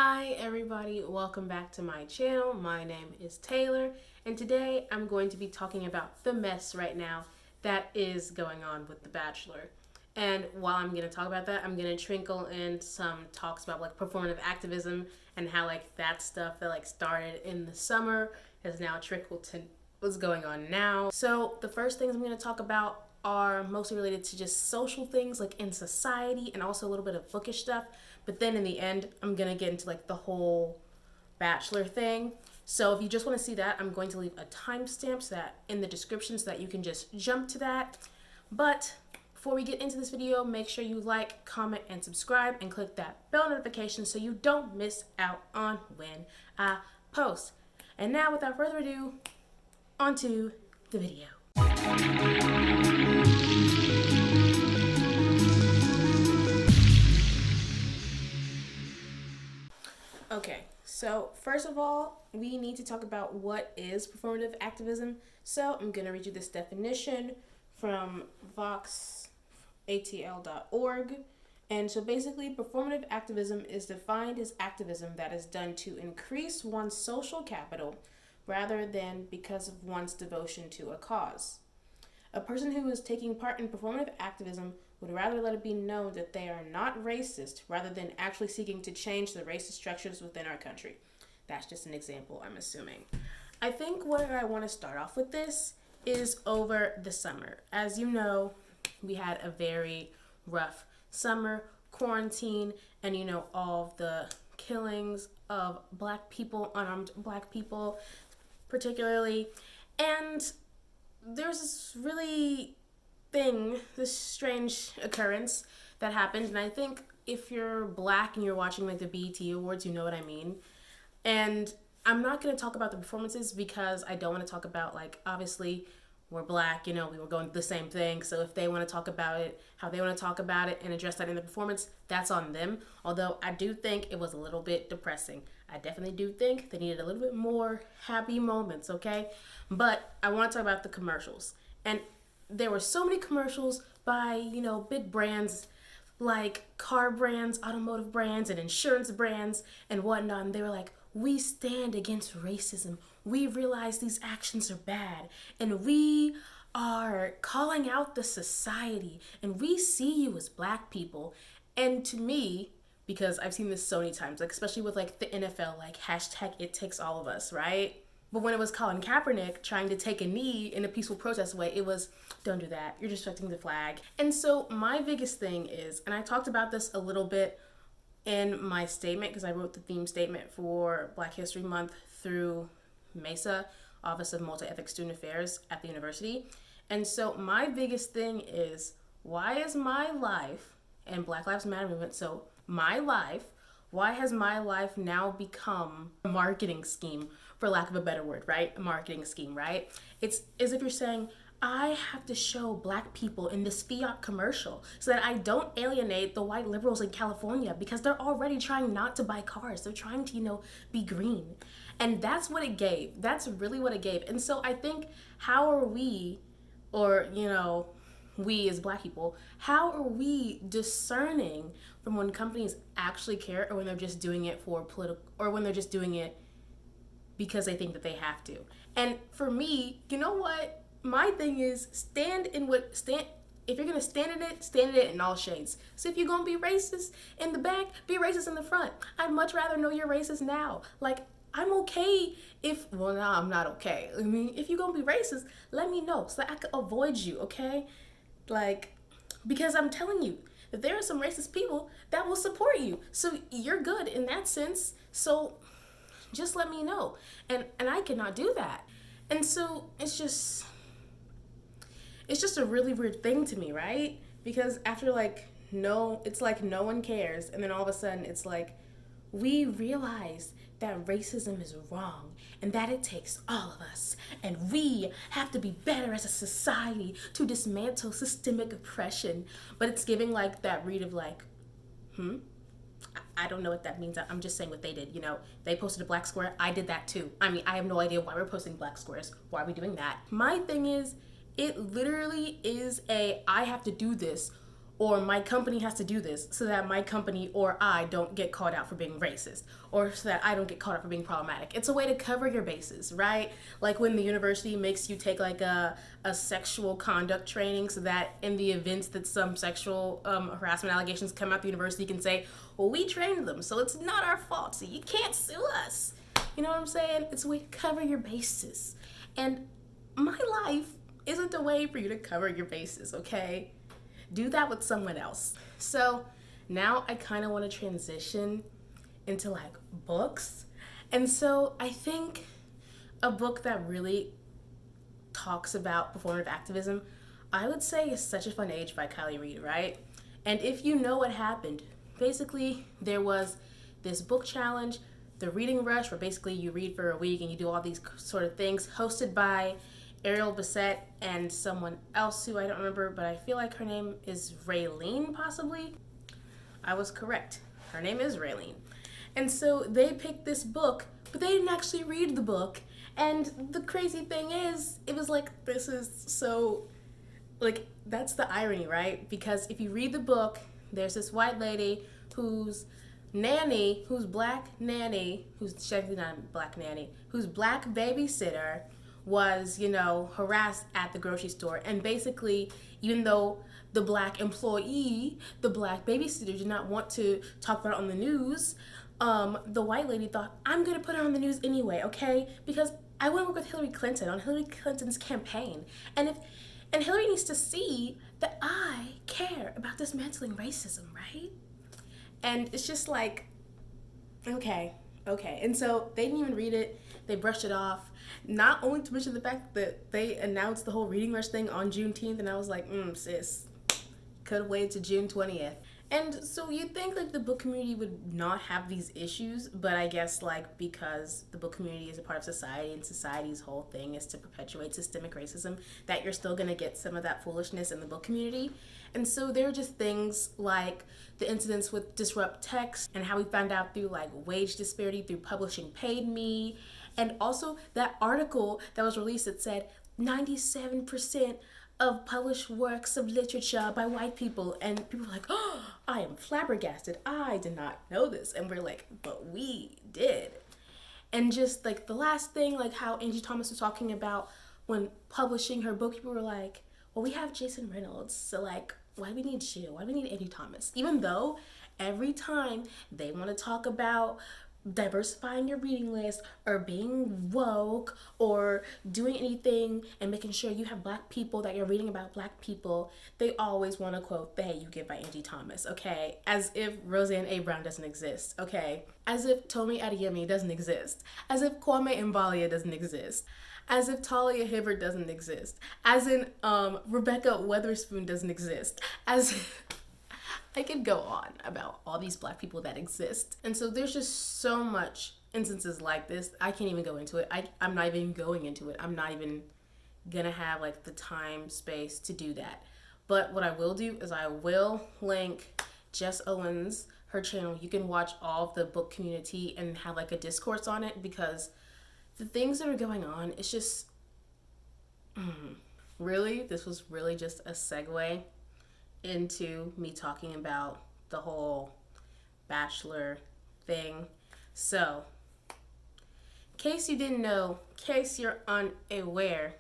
Hi everybody, welcome back to my channel. My name is Taylor, and today I'm going to be talking about the mess right now that is going on with The Bachelor. And while I'm going to talk about that, I'm going to trinkle in some talks about performative activism and how that stuff that started in the summer has now trickled to what's going on now. So the first things I'm going to talk about are mostly related to just social things in society and also a little bit of bookish stuff. But then in the end, I'm going to get into the whole Bachelor thing. So if you just want to see that, I'm going to leave a timestamp in the description so that you can just jump to that. But before we get into this video, make sure you like, comment, and subscribe and click that bell notification so you don't miss out on when I post. And now without further ado, onto the video. Okay, so first of all, we need to talk about what is performative activism. So I'm going to read you this definition from voxatl.org. And so basically, performative activism is defined as activism that is done to increase one's social capital rather than because of one's devotion to a cause. A person who is taking part in performative activism would rather let it be known that they are not racist rather than actually seeking to change the racist structures within our country. That's just an example, I'm assuming. I think where I want to start off with this is over the summer. As you know, we had a very rough summer, quarantine, and all of the killings of Black people, unarmed Black people particularly. And there's this strange occurrence that happened, and I think if you're Black and you're watching the BET Awards, you know what I mean. And I'm not going to talk about the performances because I don't want to talk about, obviously we're Black, we were going through the same thing, so if they want to talk about it, how they want to talk about it and address that in the performance, that's on them. Although I do think it was a little bit depressing. I definitely do think they needed a little bit more happy moments, okay? But I want to talk about the commercials. And there were so many commercials by, big brands like car brands, automotive brands, and insurance brands and whatnot. And they were like, we stand against racism. We realize these actions are bad. And we are calling out the society. And we see you as Black people. And to me, because I've seen this so many times, especially with the NFL, hashtag it takes all of us, right? But when it was Colin Kaepernick trying to take a knee in a peaceful protest way, it was, don't do that. You're disrespecting the flag. And so my biggest thing is, and I talked about this a little bit in my statement because I wrote the theme statement for Black History Month through MESA, Office of Multi-Ethnic Student Affairs at the university. And so my biggest thing is, why is my life, and Black Lives Matter movement, so my life, why has my life now become a marketing scheme, for lack of a better word, right? A marketing scheme, right? It's as if you're saying, I have to show Black people in this Fiat commercial so that I don't alienate the white liberals in California because they're already trying not to buy cars. They're trying to, be green. And that's what it gave. That's really what it gave. And so I think, how are we, or, we as Black people, how are we discerning from when companies actually care or when they're just doing it for political, or when they're just doing it because they think that they have to? And for me, you know what? My thing is, if you're gonna stand in it in all shades. So if you're gonna be racist in the back, be racist in the front. I'd much rather know you're racist now. I'm okay no, I'm not okay. I mean, if you're gonna be racist, let me know so that I can avoid you, okay? Because I'm telling you that there are some racist people that will support you. So you're good in that sense. So just let me know. And I cannot do that. And so it's just a really weird thing to me, right? Because after no one cares. And then all of a sudden it's we realize that racism is wrong and that it takes all of us. And we have to be better as a society to dismantle systemic oppression. But it's giving that read of I don't know what that means. I'm just saying what they did. They posted a black square. I did that too. I mean, I have no idea why we're posting black squares. Why are we doing that? My thing is, it literally is I have to do this or my company has to do this so that my company or I don't get called out for being racist, or so that I don't get called out for being problematic. It's a way to cover your bases, right? Like when the university makes you take like a sexual conduct training so that in the events that some sexual harassment allegations come out, the university can say, well, we trained them, so it's not our fault, so you can't sue us. You know what I'm saying? It's a way to cover your bases. And my life isn't a way for you to cover your bases, okay? Do that with someone else. So now I kind of want to transition into like books. And so I think a book that really talks about performative activism, I would say, is Such a Fun Age by Kylie Reed, right? And if you know what happened, basically there was this book challenge, the reading rush, where basically you read for a week and you do all these sort of things, hosted by Ariel Bissett and someone else who I don't remember, but I feel like her name is Raylene, possibly. I was correct. Her name is Raylene. And so they picked this book, but they didn't actually read the book. And the crazy thing is, it was like, this is so, like, that's the irony, right? Because if you read the book, there's this white lady whose nanny, who's black nanny, who's definitely not black nanny, whose black babysitter was, you know, harassed at the grocery store. And basically, even though the black employee, the black babysitter, did not want to talk about it on the news, the white lady thought, I'm going to put it on the news anyway, okay? Because I want to work with Hillary Clinton on Hillary Clinton's campaign. And Hillary needs to see that I care about dismantling racism, right? And it's just like, okay. And so they didn't even read it. They brushed it off. Not only to mention the fact that they announced the whole reading rush thing on Juneteenth, and I was like, sis, could have waited to June 20th. And so you'd think like the book community would not have these issues, but I guess like because the book community is a part of society and society's whole thing is to perpetuate systemic racism, that you're still gonna get some of that foolishness in the book community. And so there are just things like the incidents with Disrupt Text and how we found out through like wage disparity through Publishing Paid Me, and also that article that was released that said 97% of published works of literature by white people, and people were like, oh, I am flabbergasted, I did not know this. And we're like, but we did. And just like the last thing, like how Angie Thomas was talking about when publishing her book, people were like, well, we have Jason Reynolds, so like, why do we need you? Why do we need Angie Thomas? Even though every time they want to talk about diversifying your reading list or being woke or doing anything and making sure you have black people that you're reading about black people, they always want to quote the Hey You Give by Angie Thomas, okay? As if Roseanne A. Brown doesn't exist, okay? As if Tomi Adeyemi doesn't exist. As if Kwame Mbalia doesn't exist. As if Talia Hibbert doesn't exist. As in Rebecca Weatherspoon doesn't exist. As if I could go on about all these black people that exist. And so there's just so much instances like this. I can't even go into it. I'm not even going into it. I'm not even gonna have like the time, space to do that. But what I will do is I will link Jess Owens, her channel. You can watch all of the book community and have like a discourse on it, because the things that are going on, it's just, really, this was really just a segue into me talking about the whole Bachelor thing. So, in case you didn't know, in case you're unaware,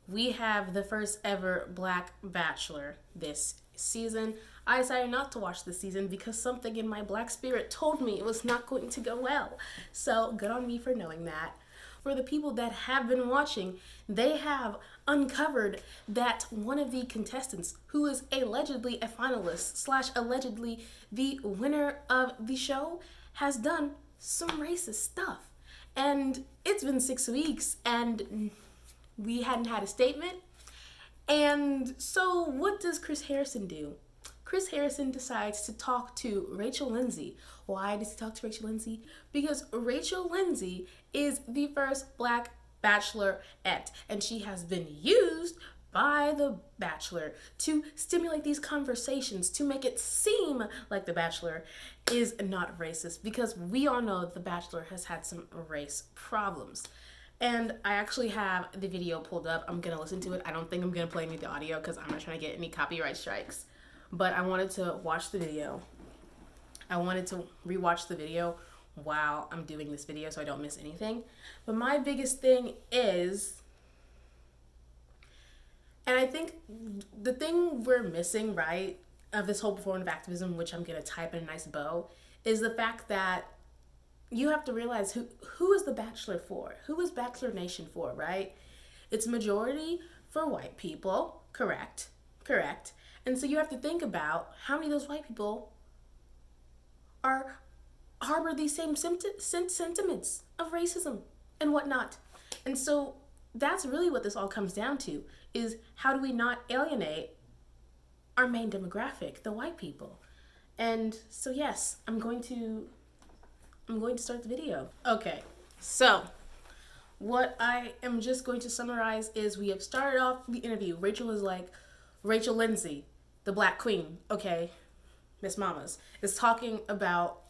we have the first ever Black Bachelor this season. I decided not to watch this season because something in my black spirit told me it was not going to go well. So, good on me for knowing that. For the people that have been watching, they have uncovered that one of the contestants, who is allegedly a finalist / allegedly the winner of the show, has done some racist stuff. And it's been 6 weeks and we hadn't had a statement. And so what does Chris Harrison do? Chris Harrison decides to talk to Rachel Lindsey. Why does he talk to Rachel Lindsey? Because Rachel Lindsey is the first Black Bachelorette, and she has been used by The Bachelor to stimulate these conversations, to make it seem like The Bachelor is not racist, because we all know The Bachelor has had some race problems. And I actually have the video pulled up. I'm gonna listen to it. I don't think I'm gonna play any of the audio because I'm not trying to get any copyright strikes. but I wanted to watch the video. I wanted to rewatch the video while I'm doing this video so I don't miss anything. But my biggest thing is, and I think the thing we're missing, right, of this whole performative activism, which I'm going to type in a nice bow, is the fact that you have to realize who is the Bachelor for? Who is Bachelor Nation for, right? It's majority for white people, correct. And so you have to think about how many of those white people harbor these same sentiments of racism and whatnot. And so that's really what this all comes down to, is how do we not alienate our main demographic, the white people? And so yes, I'm going to start the video. Okay, so what I am just going to summarize is we have started off the interview. Rachel is like, Rachel Lindsey, the Black Queen, okay, Miss Mamas, is talking about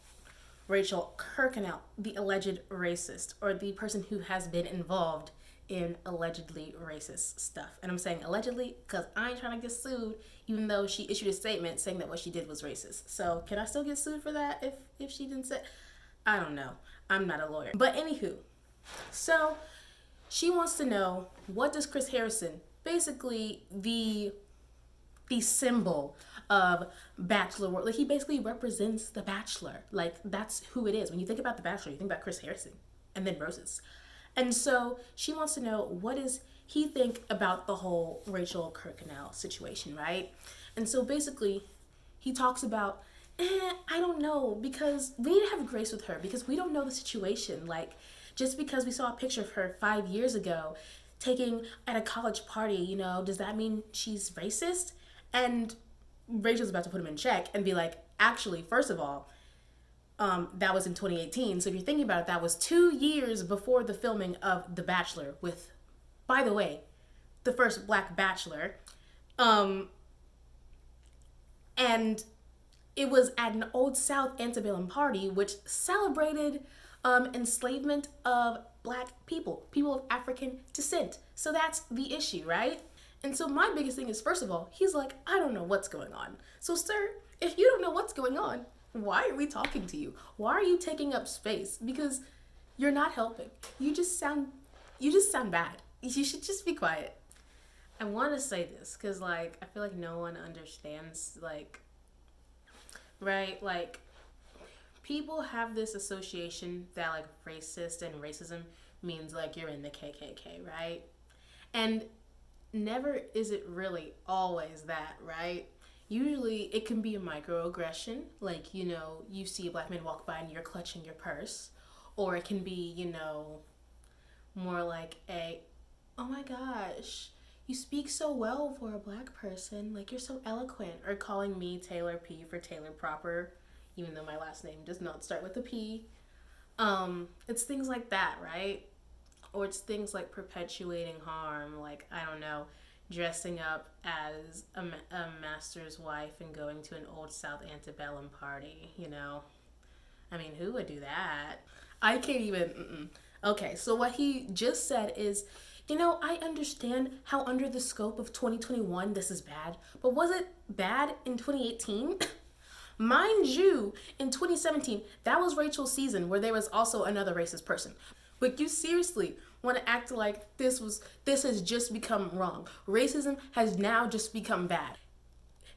Rachel Kirkconnell, the alleged racist, or the person who has been involved in allegedly racist stuff. And I'm saying allegedly because I ain't trying to get sued, even though she issued a statement saying that what she did was racist. So can I still get sued for that if she didn't say? I don't know. I'm not a lawyer. But anywho, so she wants to know, what does Chris Harrison, basically the symbol of Bachelor world, like he basically represents the Bachelor. Like that's who it is. When you think about the Bachelor, you think about Chris Harrison and then roses. And so she wants to know, what does he think about the whole Rachel Kirkconnell situation, right? And so basically he talks about, I don't know, because we need to have grace with her because we don't know the situation. Like, just because we saw a picture of her 5 years ago taking at a college party, you know, does that mean she's racist? And Rachel's about to put him in check and be like, actually, first of all, that was in 2018. So if you're thinking about it, that was 2 years before the filming of The Bachelor with, by the way, the first Black Bachelor. And it was at an Old South antebellum party, which celebrated enslavement of Black people of African descent. So that's the issue, right? And so my biggest thing is, first of all, he's like, I don't know what's going on. So sir, if you don't know what's going on, why are we talking to you? Why are you taking up space? Because you're not helping. You just sound bad. You should just be quiet. I want to say this because, like, I feel like no one understands, like, right? Like, people have this association that, like, racist and racism means, like, you're in the KKK, right? And never is it really always that, right? Usually it can be a microaggression, like, you know, you see a Black man walk by and you're clutching your purse. Or it can be, you know, more like a, oh my gosh, you speak so well for a Black person, like you're so eloquent. Or calling me Taylor P for Taylor Proper, even though my last name does not start with a P. It's things like that, right? Or it's things like perpetuating harm, like, I don't know, dressing up as a master's wife and going to an Old South antebellum party, you know? I mean, who would do that? I can't even, Okay, so what he just said is, you know, I understand how under the scope of 2021 this is bad, but was it bad in 2018? Mind you, in 2017, that was Rachel's season where there was also another racist person. But you seriously want to act like this has just become wrong. Racism has now just become bad.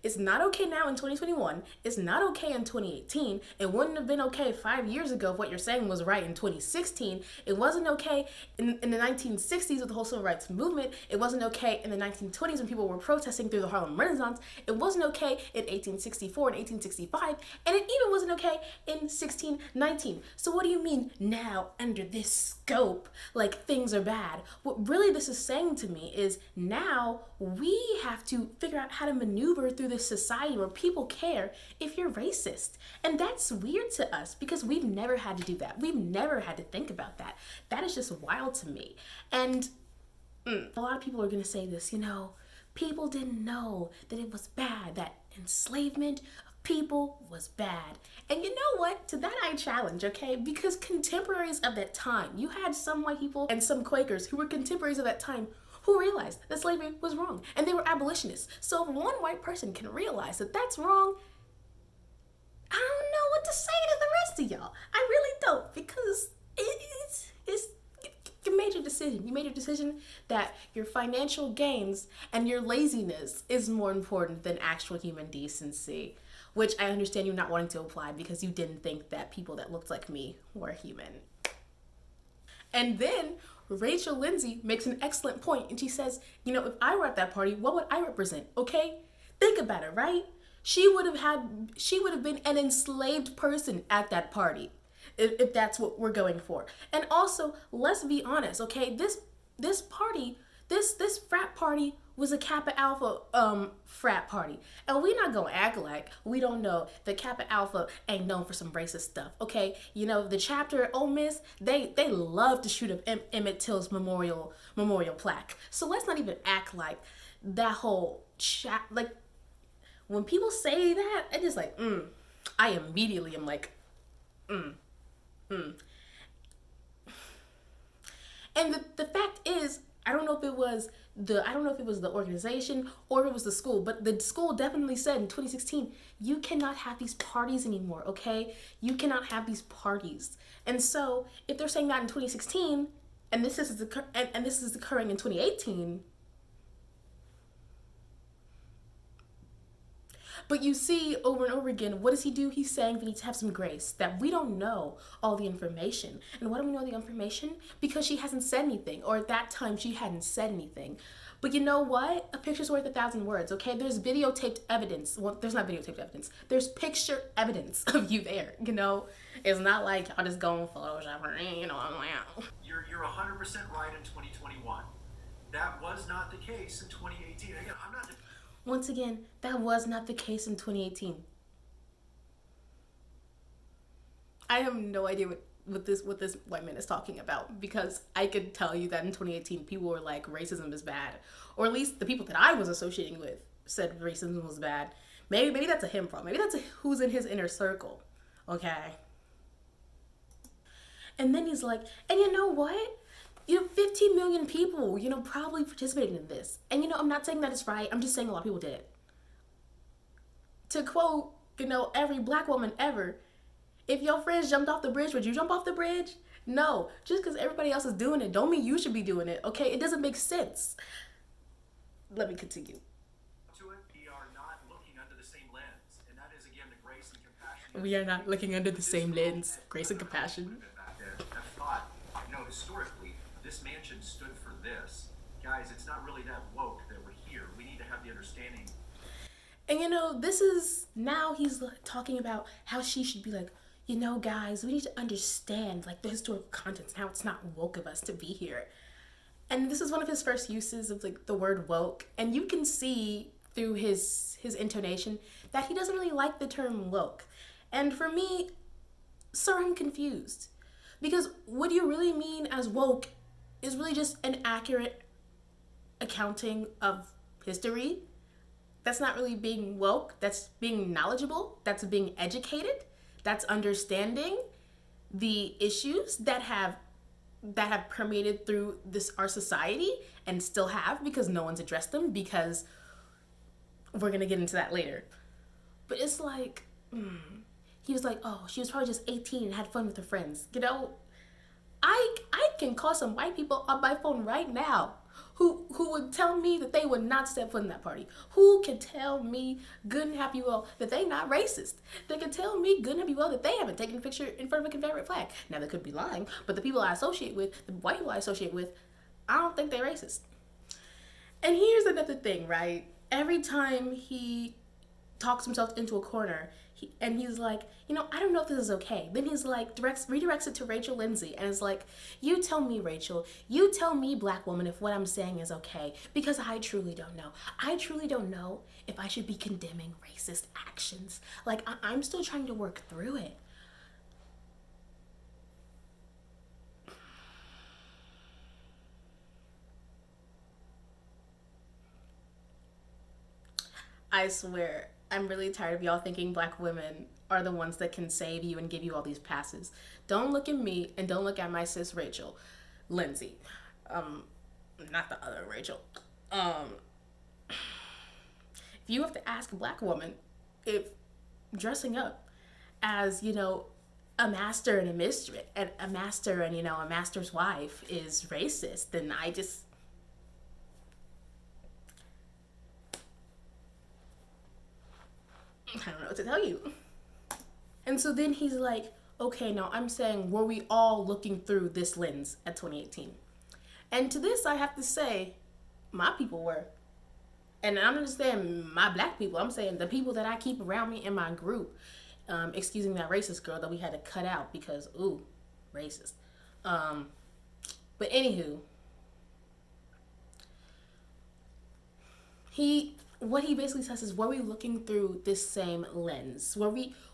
It's not okay now in 2021. It's not okay in 2018. It wouldn't have been okay 5 years ago if what you're saying was right in 2016. It wasn't okay in the 1960s with the whole civil rights movement. It wasn't okay in the 1920s when people were protesting through the Harlem Renaissance. It wasn't okay in 1864 and 1865. And it even wasn't okay in 1619. So what do you mean now under this scope, like things are bad? What really this is saying to me is now we have to figure out how to maneuver through this society where people care if you're racist. And that's weird to us because we've never had to do that. We've never had to think about that. That is just wild to me. And a lot of people are going to say this, you know, people didn't know that it was bad, that enslavement of people was bad. And you know what? To that I challenge, okay? Because contemporaries of that time, you had some white people and some Quakers who were contemporaries of that time who realized that slavery was wrong, and they were abolitionists. So if one white person can realize that that's wrong, I don't know what to say to the rest of y'all. I really don't, because you made your decision. You made your decision that your financial gains and your laziness is more important than actual human decency, which I understand you not wanting to apply because you didn't think that people that looked like me were human. And then Rachel Lindsey makes an excellent point, and she says, if I were at that party, what would I represent? Okay? Think about it, right? She would have been an enslaved person at that party, if that's what we're going for. And also, let's be honest, okay? This party, this frat party was a Kappa Alpha frat party. And we're not gonna act like we don't know that Kappa Alpha ain't known for some racist stuff, okay? The chapter at Ole Miss, they love to shoot up Emmett Till's memorial plaque. So let's not even act like that whole when people say that, it's just like, I immediately am like, And the fact is, I don't know if it was the organization or if it was the school, but the school definitely said in 2016, you cannot have these parties anymore, okay? You cannot have these parties. And so if they're saying that in 2016, and this is occurring in 2018, but you see over and over again, what does he do? He's saying we need to have some grace, that we don't know all the information. And why don't we know the information? Because she hasn't said anything, or at that time she hadn't said anything. But you know what? A picture's worth 1,000 words, okay? There's videotaped evidence. Well, there's not videotaped evidence. There's picture evidence of you there, It's not like y'all just go and Photoshop her, I'm like, You're 100% right in 2021. That was not the case in 2018. Again, I'm not... Once again, that was not the case in 2018. I have no idea what this white man is talking about, because I could tell you that in 2018 people were like, racism is bad, or at least the people that I was associating with said racism was bad. Maybe that's a him problem. Maybe that's who's in his inner circle. Okay. And then he's like, and you know what? 15 million people, probably participated in this. And, I'm not saying that it's right. I'm just saying a lot of people did it. To quote, every black woman ever, if your friends jumped off the bridge, would you jump off the bridge? No. Just because everybody else is doing it don't mean you should be doing it, okay? It doesn't make sense. Let me continue. We are not looking under the same lens. And that is, again, the grace and compassion. We are not looking under the same lens. Grace and compassion. I've thought, historically, this mansion stood for this. Guys, it's not really that woke that we're here. We need to have the understanding. And this is, now he's talking about how she should be like, guys, we need to understand the historical contents, how it's not woke of us to be here. And this is one of his first uses of the word woke. And you can see through his intonation that he doesn't really like the term woke. And for me, sir, I'm confused. Because what do you really mean as woke is really just an accurate accounting of history. That's not really being woke. That's being knowledgeable. That's being educated. That's understanding the issues that have permeated through our society and still have, because no one's addressed them, because we're gonna get into that later. But it's like, he was like, oh, she was probably just 18 and had fun with her friends. I can call some white people on my phone right now who would tell me that they would not step foot in that party. Who can tell me good and happy well that they not racist. They can tell me good and happy well that they haven't taken a picture in front of a Confederate flag. Now, they could be lying, but the people I associate with, the white people I associate with, I don't think they're racist. And here's another thing, right? Every time he talks himself into a corner, he's like, I don't know if this is okay. Then he's like, redirects it to Rachel Lindsey, and is like, you tell me, Rachel, you tell me, black woman, if what I'm saying is okay, because I truly don't know. I truly don't know if I should be condemning racist actions. I'm still trying to work through it. I swear, I'm really tired of y'all thinking black women are the ones that can save you and give you all these passes. Don't look at me and don't look at my sis Rachel Lindsey. not the other Rachel. Um, if you have to ask a black woman if dressing up as, a master and a mistress, and a master and, a master's wife is racist, then I don't know what to tell you. And so then he's like, okay, now I'm saying, were we all looking through this lens at 2018? And to this, I have to say, my people were. And I'm not just saying my black people, I'm saying the people that I keep around me in my group, excusing that racist girl that we had to cut out because, ooh, racist. But anywho, what he basically says is, were we looking through this same lens?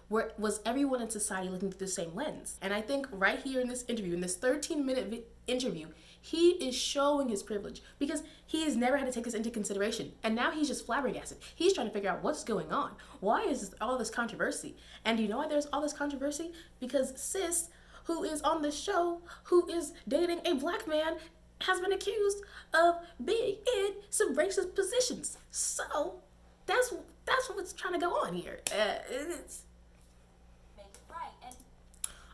Was everyone in society looking through the same lens? And I think right here in this interview, in this 13-minute interview, he is showing his privilege because he has never had to take this into consideration. And now he's just flabbergasted. He's trying to figure out what's going on. Why is all this controversy? And do you know why there's all this controversy? Because sis, who is on the show, who is dating a black man, has been accused of being in some racist positions. So that's what's trying to go on here.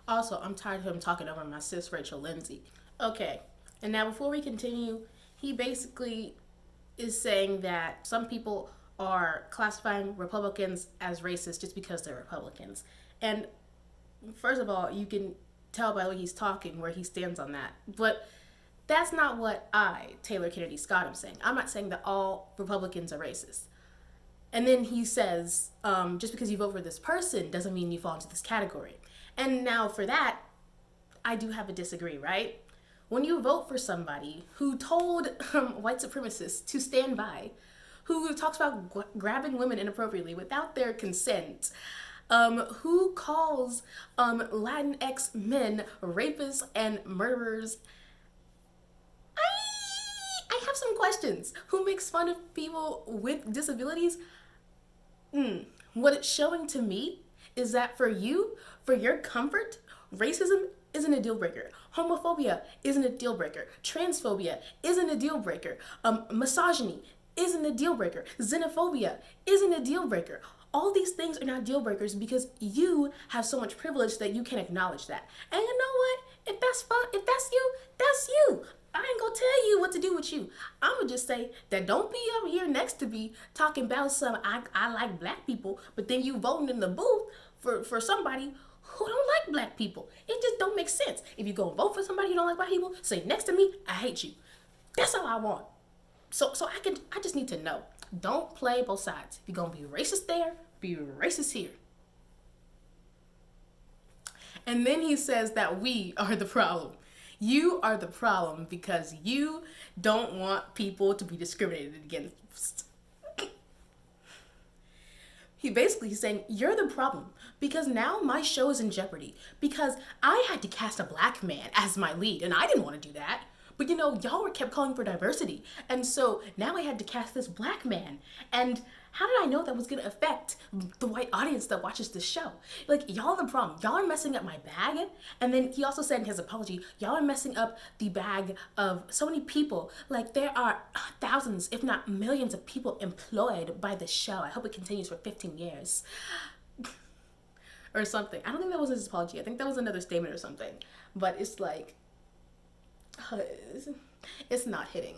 Also, I'm tired of him talking over my sis Rachel Lindsey. Okay, and now before we continue, he basically is saying that some people are classifying Republicans as racist just because they're Republicans. And first of all, you can tell by the way he's talking where he stands on that. But that's not what Taylor Kennedy Scott, am saying. I'm not saying that all Republicans are racist. And then he says, just because you vote for this person doesn't mean you fall into this category. And now for that, I do have a disagree, right? When you vote for somebody who told white supremacists to stand by, who talks about grabbing women inappropriately without their consent, who calls Latinx men rapists and murderers, I have some questions. Who makes fun of people with disabilities? What it's showing to me is that for you, for your comfort, racism isn't a deal breaker. Homophobia isn't a deal breaker. Transphobia isn't a deal breaker. Misogyny isn't a deal breaker. Xenophobia isn't a deal breaker. All these things are not deal breakers because you have so much privilege that you can acknowledge that. And you know what? If that's fun, if that's you, that's you. I ain't gonna tell you what to do with you. I'm gonna just say that don't be up here next to me talking about I like black people, but then you voting in the booth for somebody who don't like black people. It just don't make sense. If you go vote for somebody who don't like black people, say next to me, I hate you. That's all I want. So I just need to know. Don't play both sides. If you're gonna be racist there, be racist here. And then he says that we are the problem. You are the problem because you don't want people to be discriminated against. He basically is saying, you're the problem because now my show is in jeopardy because I had to cast a black man as my lead and I didn't want to do that. But y'all kept calling for diversity. And so now I had to cast this black man. And how did I know that was going to affect the white audience that watches this show? Like, y'all are the problem. Y'all are messing up my bag. And then he also said in his apology, y'all are messing up the bag of so many people. Like, there are thousands, if not millions of people employed by the show. I hope it continues for 15 years. Or something. I don't think that was his apology. I think that was another statement or something. But it's like, it's not hitting.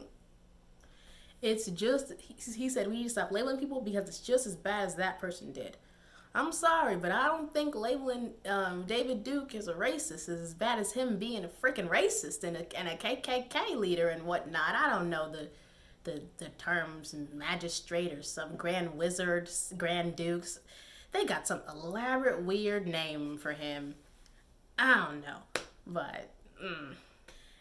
It's just, he said we need to stop labeling people because it's just as bad as that person did. I'm sorry, but I don't think labeling David Duke as a racist is as bad as him being a freaking racist and a KKK leader and whatnot. I don't know the terms, magistrate or some grand wizard, grand dukes. They got some elaborate weird name for him. I don't know, but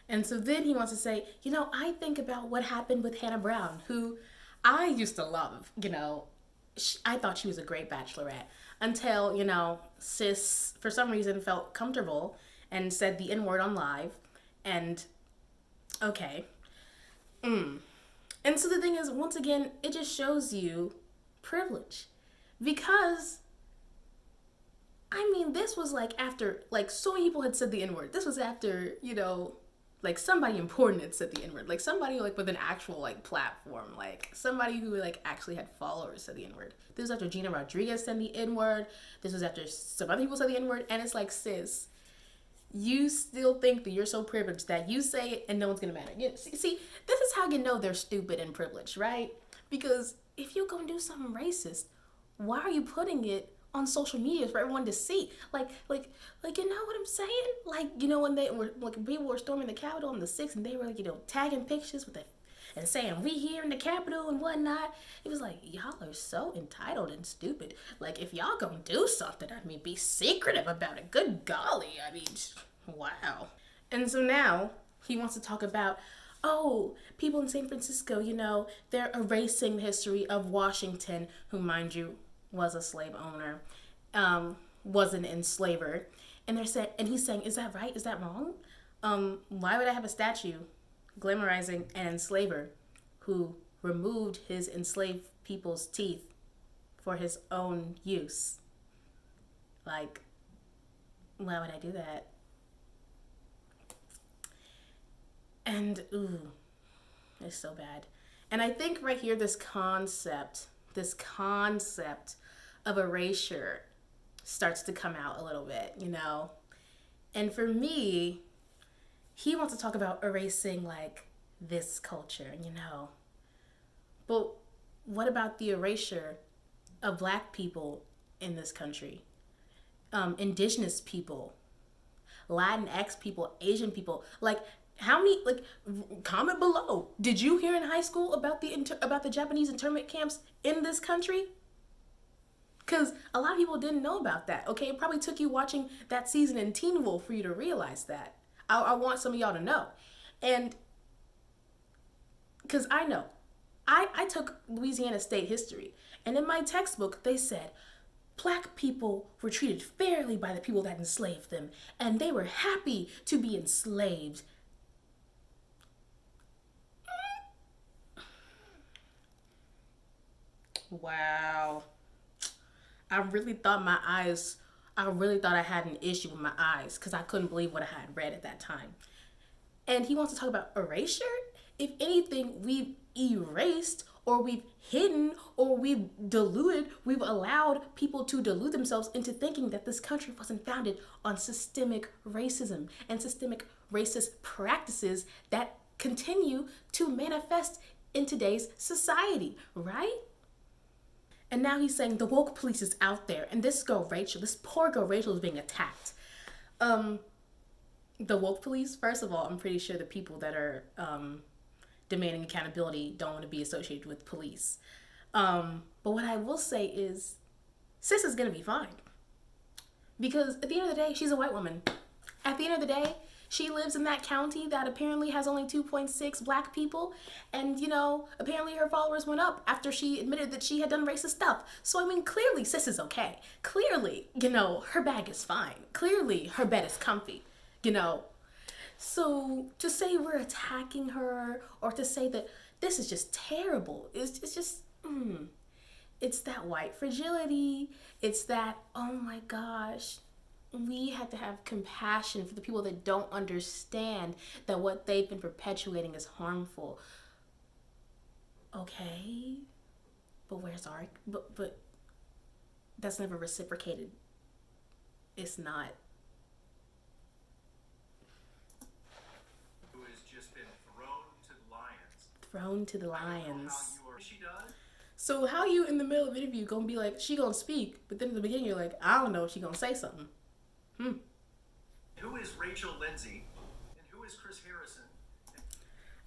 And so then he wants to say, I think about what happened with Hannah Brown, who I used to love. I thought she was a great bachelorette until, sis, for some reason, felt comfortable and said the N-word on live. And, okay. And so the thing is, once again, it just shows you privilege. Because, this was after, so many people had said the N-word. This was after, like somebody important had said the N-word. Like somebody like with an actual like platform. Like somebody who like actually had followers said the N-word. This was after Gina Rodriguez said the N-word. This was after some other people said the N-word. And it's like, sis, you still think that you're so privileged that you say it and no one's gonna matter. See, this is how you know they're stupid and privileged, right? Because if you're gonna do something racist, why are you putting it on social media for everyone to see? Like, you know what I'm saying? Like, you know, when they were, like, people were storming the Capitol on the 6th and they were, like, you know, tagging pictures with it and saying, we here in the Capitol and whatnot. It was like, y'all are so entitled and stupid. Like, if y'all gonna do something, I mean, be secretive about it. Good golly. I mean, wow. And so now he wants to talk about, oh, people in San Francisco, you know, they're erasing the history of Washington, who, mind you, was a slave owner, was an enslaver. And they're saying, and he's saying, is that right? Is that wrong? Why would I have a statue glamorizing an enslaver who removed his enslaved people's teeth for his own use? Like, why would I do that? And, ooh, it's so bad. And I think right here, this concept of erasure starts to come out a little bit, you know? And for me, he wants to talk about erasing, like, this culture, you know? But what about the erasure of Black people in this country? Indigenous people, Latinx people, Asian people, like, how many, like, comment below. Did you hear in high school about the Japanese internment camps in this country? Because a lot of people didn't know about that, okay? It probably took you watching that season in Teen Wolf for you to realize that. I want some of y'all to know. And because I know. I took Louisiana State history. And in my textbook, they said, Black people were treated fairly by the people that enslaved them. And they were happy to be enslaved. Wow. I really thought I had an issue with my eyes because I couldn't believe what I had read at that time. And he wants to talk about erasure? If anything, we've erased or we've hidden or we've diluted, we've allowed people to delude themselves into thinking that this country wasn't founded on systemic racism and systemic racist practices that continue to manifest in today's society, right? And now he's saying the woke police is out there, and this poor girl Rachel is being attacked. The woke police, first of all, I'm pretty sure the people that are demanding accountability don't want to be associated with police. But what I will say is, sis is gonna be fine. Because at the end of the day, she's a white woman. At the end of the day, she lives in that county that apparently has only 2.6 Black people. And, you know, apparently her followers went up after she admitted that she had done racist stuff. So, I mean, clearly sis is okay. Clearly, you know, her bag is fine. Clearly her bed is comfy, you know. So to say we're attacking her or to say that this is just terrible, it's just, it's that white fragility. It's that, oh my gosh, we have to have compassion for the people that don't understand that what they've been perpetuating is harmful. Okay, but where's our, but that's never reciprocated. It's not. Who has just been thrown to the lions. Thrown to the I don't know lions. how you are. She does. So how you in the middle of the interview gonna be like, she gonna speak, but then in the beginning you're like, I don't know if she gonna say something. Who is Rachel Lindsey? And who is Chris Harrison?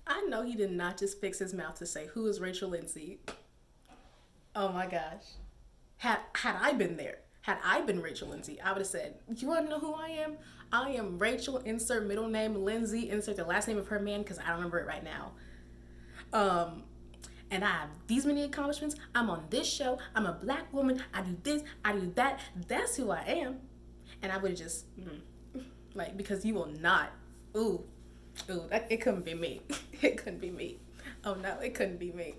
I know he did not just fix his mouth to say, who is Rachel Lindsey? Oh my gosh. Had I been there, had I been Rachel Lindsey, I would have said, you want to know who I am? I am Rachel, insert middle name, Lindsey, insert the last name of her man, because I don't remember it right now. And I have these many accomplishments. I'm on this show. I'm a Black woman. I do this. I do that. That's who I am. And I would have just, like, because you will not, it couldn't be me. It couldn't be me. Oh no, it couldn't be me.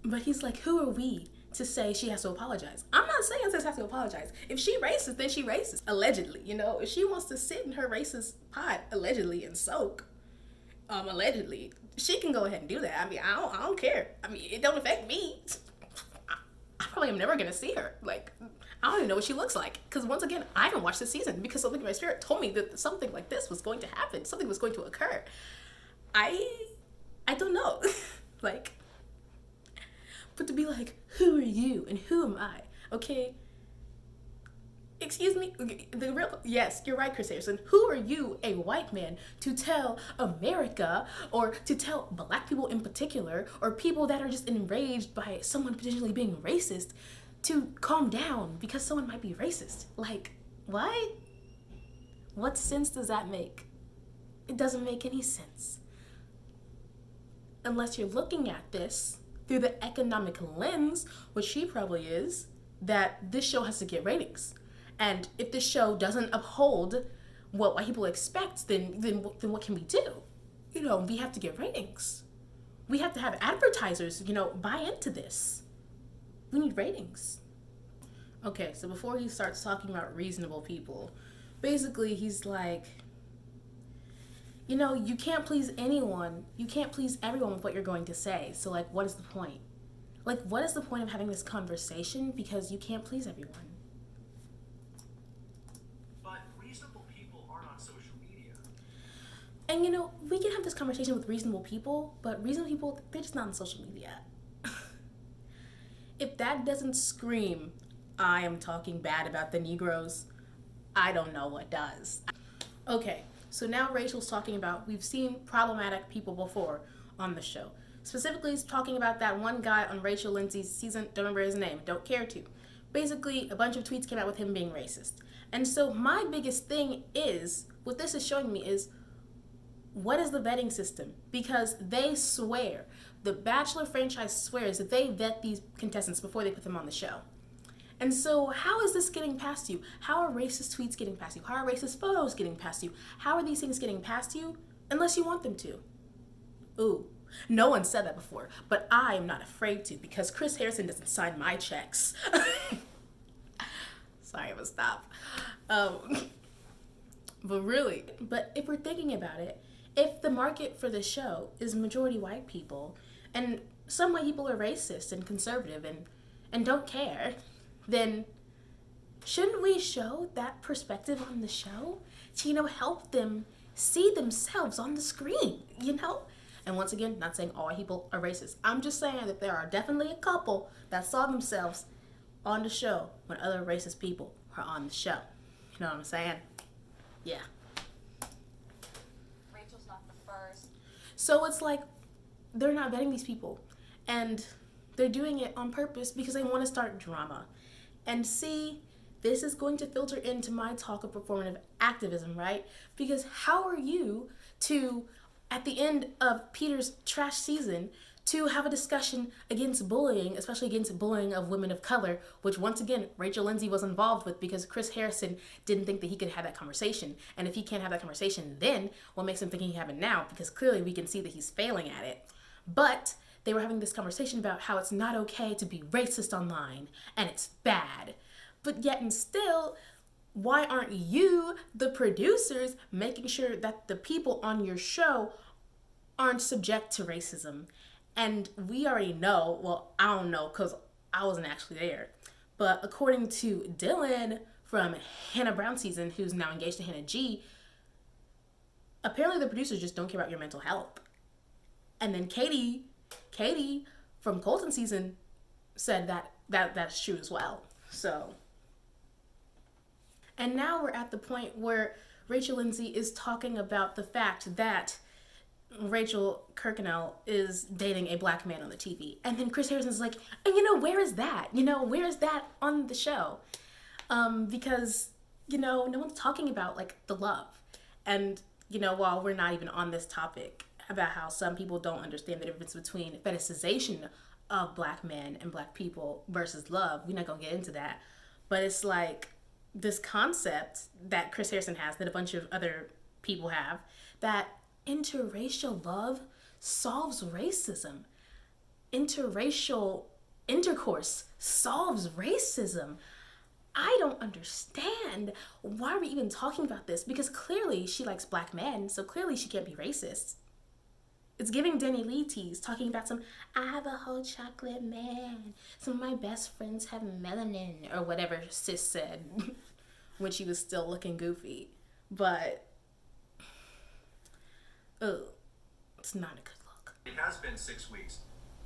But he's like, who are we to say she has to apologize. I'm not saying sis has to apologize. If she racist, then she racist. Allegedly, if she wants to sit in her racist pot, allegedly, and soak, allegedly, she can go ahead and do that. I mean, I don't care. I mean, it don't affect me. I probably am never gonna see her. Like, I don't even know what she looks like. Because once again, I haven't watched the season because something in my spirit told me that something like this was going to happen. Something was going to occur. I don't know. Like, but to be like, who are you and who am I? Okay. Excuse me. Yes, you're right, Chris Harrison. Who are you, a white man, to tell America or to tell black people in particular or people that are just enraged by someone potentially being racist to calm down because someone might be racist? Like, what? What sense does that make? It doesn't make any sense. Unless you're looking at this through the economic lens, which she probably is, that this show has to get ratings. And if this show doesn't uphold what white people expect, then what can we do? We have to get ratings. We have to have advertisers, buy into this. We need ratings. Okay, so before he starts talking about reasonable people, basically he's like, you can't please anyone. You can't please everyone with what you're going to say. So, like, what is the point? Like, what is the point of having this conversation? Because you can't please everyone. And we can have this conversation with reasonable people, but reasonable people, they're just not on social media. If that doesn't scream, I am talking bad about the Negroes, I don't know what does. Okay, so now Rachel's talking about, we've seen problematic people before on the show. Specifically, he's talking about that one guy on Rachel Lindsey's season, don't remember his name, don't care to. Basically, a bunch of tweets came out with him being racist. And so my biggest thing is, what this is showing me is, what is the vetting system? Because they swear, the Bachelor franchise swears that they vet these contestants before they put them on the show. And so how is this getting past you? How are racist tweets getting past you? How are racist photos getting past you? How are these things getting past you? Unless you want them to. Ooh, no one said that before, but I am not afraid to because Chris Harrison doesn't sign my checks. Sorry, I'm gonna stop. But really, if we're thinking about it, if the market for the show is majority white people, and some white people are racist and conservative and don't care, then shouldn't we show that perspective on the show to, help them see themselves on the screen, And once again, not saying all white people are racist. I'm just saying that there are definitely a couple that saw themselves on the show when other racist people are on the show. You know what I'm saying? Yeah. Rachel's not the first. So it's like they're not vetting these people. And they're doing it on purpose because they want to start drama. And see, this is going to filter into my talk of performative activism, right? Because how are you to, at the end of Peter's trash season, to have a discussion against bullying, especially against bullying of women of color, which once again, Rachel Lindsey was involved with because Chris Harrison didn't think that he could have that conversation. And if he can't have that conversation then, what makes him think he can have it now? Because clearly we can see that he's failing at it. But they were having this conversation about how it's not okay to be racist online and it's bad. But yet and still, why aren't you, the producers, making sure that the people on your show aren't subject to racism? And we already know, well, I don't know because I wasn't actually there, but according to Dylan from Hannah Brown season, who's now engaged to Hannah G, apparently the producers just don't care about your mental health. And then Katie from Colton season said that's true as well. So, and now we're at the point where Rachel Lindsey is talking about the fact that Rachel Kirkconnell is dating a black man on the TV. And then Chris Harrison's like, where is that? Where is that on the show? Because, no one's talking about, like, the love. And, while we're not even on this topic about how some people don't understand the difference between fetishization of black men and black people versus love, we're not going to get into that. But it's like this concept that Chris Harrison has, that a bunch of other people have, that interracial love solves racism. Interracial intercourse solves racism. I don't understand why we're even talking about this, because clearly she likes black men, so clearly she can't be racist. It's giving Danny Lee tease, talking about some, I have a whole chocolate man. Some of my best friends have melanin, or whatever sis said when she was still looking goofy. But, it's not a good look. It has been 6 weeks,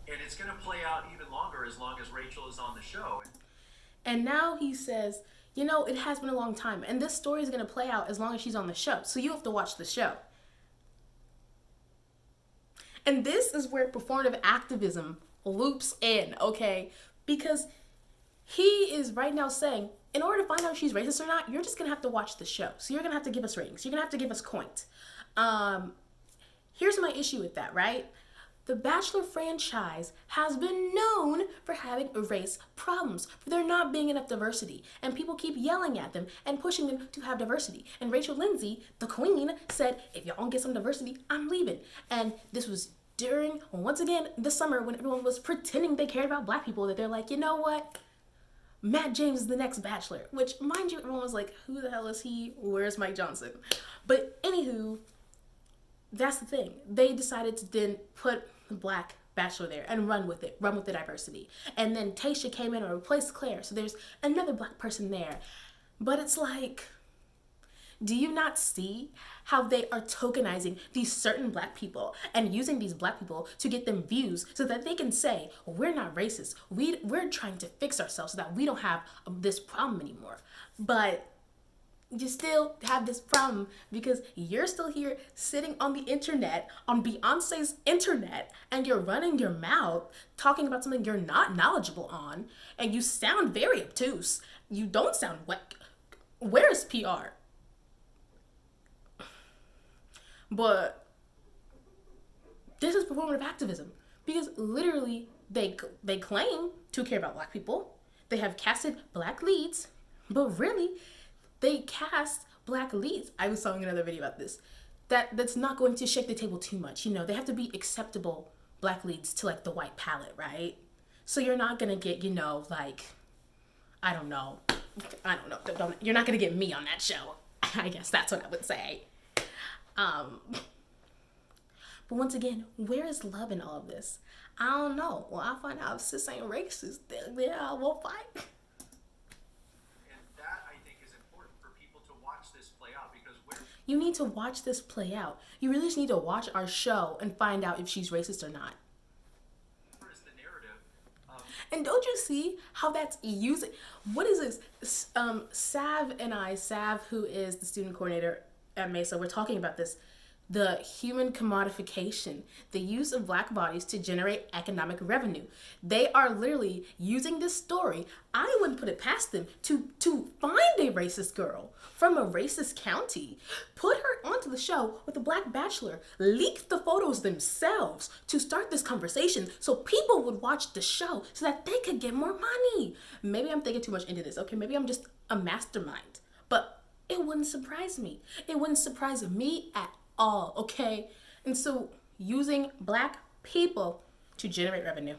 and it's going to play out even longer as long as Rachel is on the show. And now he says, you know, it has been a long time, and this story is going to play out as long as she's on the show. So you have to watch the show. And this is where performative activism loops in, okay? Because he is right now saying, in order to find out if she's racist or not, you're just going to have to watch the show. So you're going to have to give us ratings. You're going to have to give us coins. Here's my issue with that, right? The Bachelor franchise has been known for having race problems, for there not being enough diversity. And people keep yelling at them and pushing them to have diversity. And Rachel Lindsey, the queen, said, if y'all don't get some diversity, I'm leaving. And this was during, once again, the summer when everyone was pretending they cared about black people, that they're like, you know what? Matt James is the next Bachelor. Which, mind you, everyone was like, who the hell is he? Where's Mike Johnson? But anywho, that's the thing. They decided to then put the black Bachelor there and run with it, run with the diversity. And then Tayshia came in and replaced Claire. So there's another black person there. But it's like, do you not see how they are tokenizing these certain black people and using these black people to get them views so that they can say, we're not racist. We're trying to fix ourselves so that we don't have this problem anymore. But you still have this problem because you're still here sitting on the internet, on Beyonce's internet, and you're running your mouth talking about something you're not knowledgeable on, and you sound very obtuse. You don't sound what? Where's PR? But this is performative activism because literally they claim to care about black people. They have casted black leads, but really they cast black leads. I was saw another video about this. That's not going to shake the table too much. You know, they have to be acceptable black leads to like the white palette, right? So you're not gonna get, you know, like, I don't know. You're not gonna get me on that show. I guess that's what I would say. But once again, where is love in all of this? I don't know. Well, I'll find out if sis ain't racist. Then yeah, we'll fight. And that, I think, is important for people to watch this play out because you need to watch this play out. You really just need to watch our show and find out if she's racist or not. Where is the narrative? And don't you see how that's using? What is this? Sav, who is the student coordinator at Mesa, we're talking about this. The human commodification, the use of black bodies to generate economic revenue. They are literally using this story. I wouldn't put it past them to find a racist girl from a racist county, put her onto the show with a black bachelor, leak the photos themselves to start this conversation so people would watch the show so that they could get more money. Maybe I'm thinking too much into this. Okay, maybe I'm just a mastermind, but it wouldn't surprise me. It wouldn't surprise me at all, okay? And so using black people to generate revenue.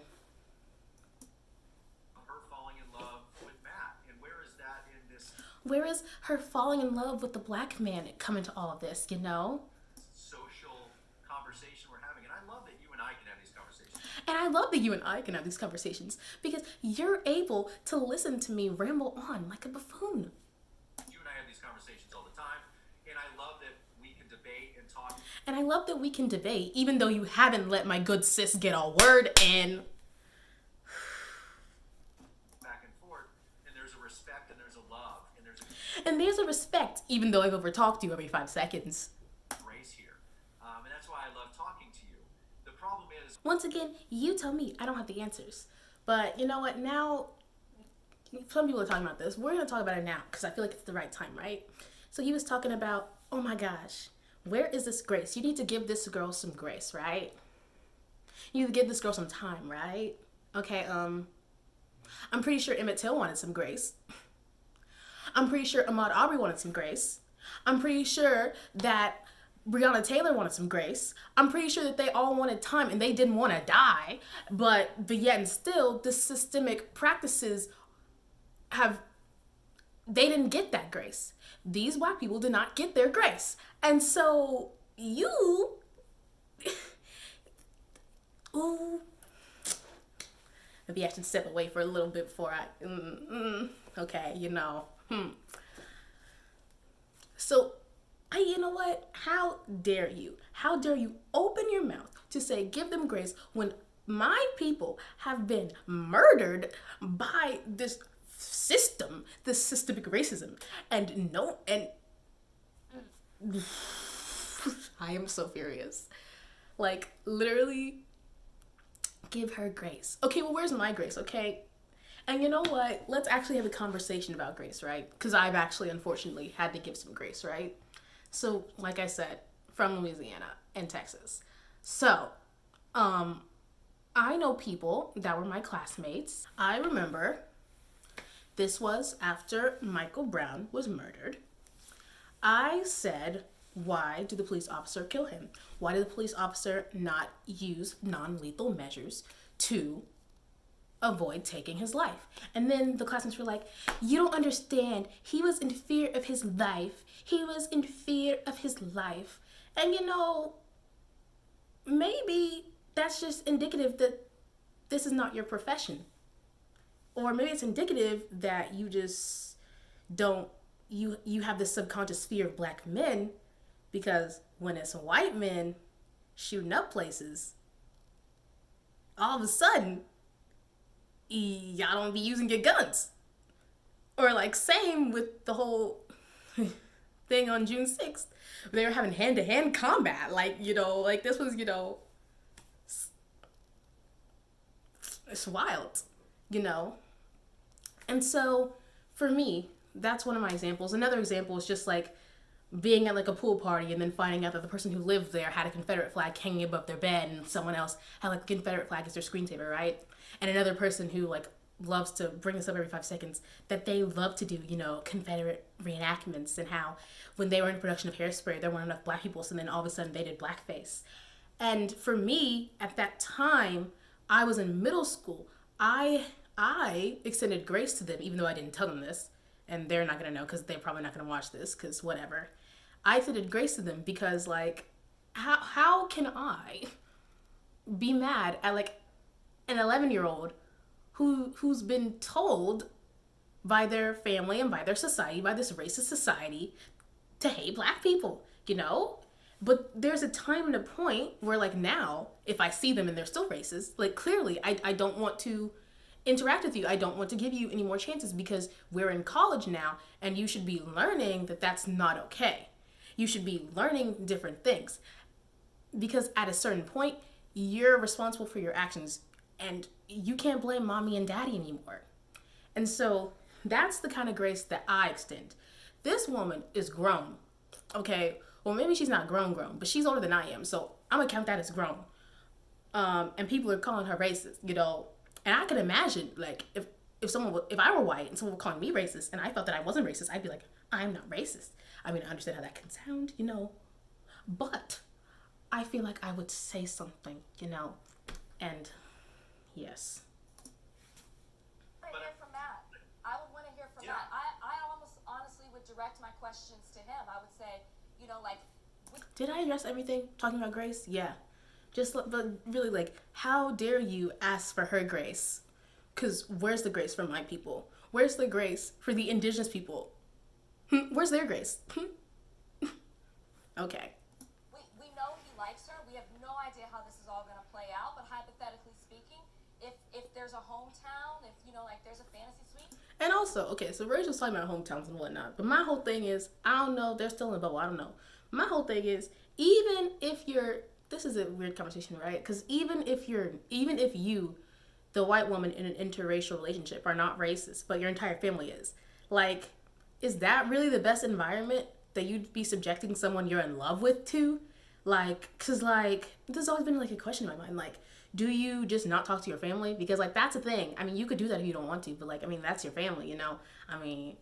Her falling in love with Matt, and where is that in this? Where is her falling in love with the black man come into all of this, you know? Social conversation we're having, and I love that you and I can have these conversations. And I love that you and I can have these conversations because you're able to listen to me ramble on like a buffoon. You and I have these conversations all the time, and I love that we can debate and talk. And I love that we can debate, even though you haven't let my good sis get a word in. Back and forth, and there's a respect, and there's a love, and there's a respect, even though I've overtalked you every 5 seconds. Grace here, and that's why I love talking to you. The problem is, once again, you tell me. I don't have the answers, but you know what? Now, some people are talking about this. We're gonna talk about it now because I feel like it's the right time, right? So he was talking about, oh my gosh, where is this grace? You need to give this girl some grace, right? You need to give this girl some time, right? Okay, I'm pretty sure Emmett Till wanted some grace. I'm pretty sure Ahmaud Arbery wanted some grace. I'm pretty sure that Breonna Taylor wanted some grace. I'm pretty sure that they all wanted time and they didn't want to die. But yet and still, the systemic practices have, they didn't get that grace. These white people did not get their grace. And so you, ooh, maybe I should step away for a little bit before okay, So, you know what? How dare you? How dare you open your mouth to say give them grace when my people have been murdered by this system, this systemic racism, and I am so furious. Like, literally, give her grace. Okay, well, where's my grace, okay? And you know what? Let's actually have a conversation about grace, right? Because I've actually, unfortunately, had to give some grace, right? So, like I said, from Louisiana and Texas. So, I know people that were my classmates. I remember this was after Michael Brown was murdered. I said, why did the police officer kill him? Why did the police officer not use non-lethal measures to avoid taking his life? And then the classmates were like, you don't understand. He was in fear of his life. He was in fear of his life. And maybe that's just indicative that this is not your profession. Or maybe it's indicative that you just don't, you have this subconscious fear of black men, because when it's white men shooting up places, all of a sudden, y'all don't be using your guns. Or like same with the whole thing on June 6th. They were having hand-to-hand combat. Like, like this was, it's wild, And so for me, that's one of my examples. Another example is just like being at like a pool party and then finding out that the person who lived there had a Confederate flag hanging above their bed and someone else had like a Confederate flag as their screensaver, right? And another person who like loves to bring this up every 5 seconds, that they love to do, Confederate reenactments, and how when they were in production of Hairspray, there weren't enough black people, so then all of a sudden they did blackface. And for me, at that time, I was in middle school. I extended grace to them, even though I didn't tell them this, and they're not gonna know because they're probably not gonna watch this, because whatever. I extended grace to them because, like, how can I be mad at like an 11-year-old who's been told by their family and by their society, by this racist society, to hate black people, But there's a time and a point where, like, now, if I see them and they're still racist, like, clearly I don't want to interact with you. I don't want to give you any more chances, because we're in college now and you should be learning that that's not okay. You should be learning different things, because at a certain point, you're responsible for your actions and you can't blame mommy and daddy anymore. And so that's the kind of grace that I extend. This woman is grown, okay? Well, maybe she's not grown, but she's older than I am, so I'm gonna count that as grown. And people are calling her racist, And I can imagine, like, if I were white and someone were calling me racist and I felt that I wasn't racist, I'd be like, I'm not racist. I mean, I understand how that can sound, But I feel like I would say something, And yes. I want to hear from Matt. I would want to hear from Matt. I almost honestly would direct my questions to him. I would say, Did I address everything talking about grace? Yeah. But really, like, how dare you ask for her grace? Because where's the grace for my people? Where's the grace for the indigenous people? Where's their grace? Okay. We know he likes her. We have no idea how this is all going to play out. But hypothetically speaking, if there's a hometown, if, there's a fantasy suite. And also, okay, so Rachel's talking about hometowns and whatnot. But my whole thing is, I don't know. They're still in a bubble. I don't know. My whole thing is, even if you're... This is a weird conversation, right? Because even if you, the white woman in an interracial relationship, are not racist, but your entire family is, like, is that really the best environment that you'd be subjecting someone you're in love with to? Like, because, like, there's always been, like, a question in my mind, like, do you just not talk to your family? Because, like, that's a thing. I mean, you could do that if you don't want to, but, like, I mean, that's your family, I mean,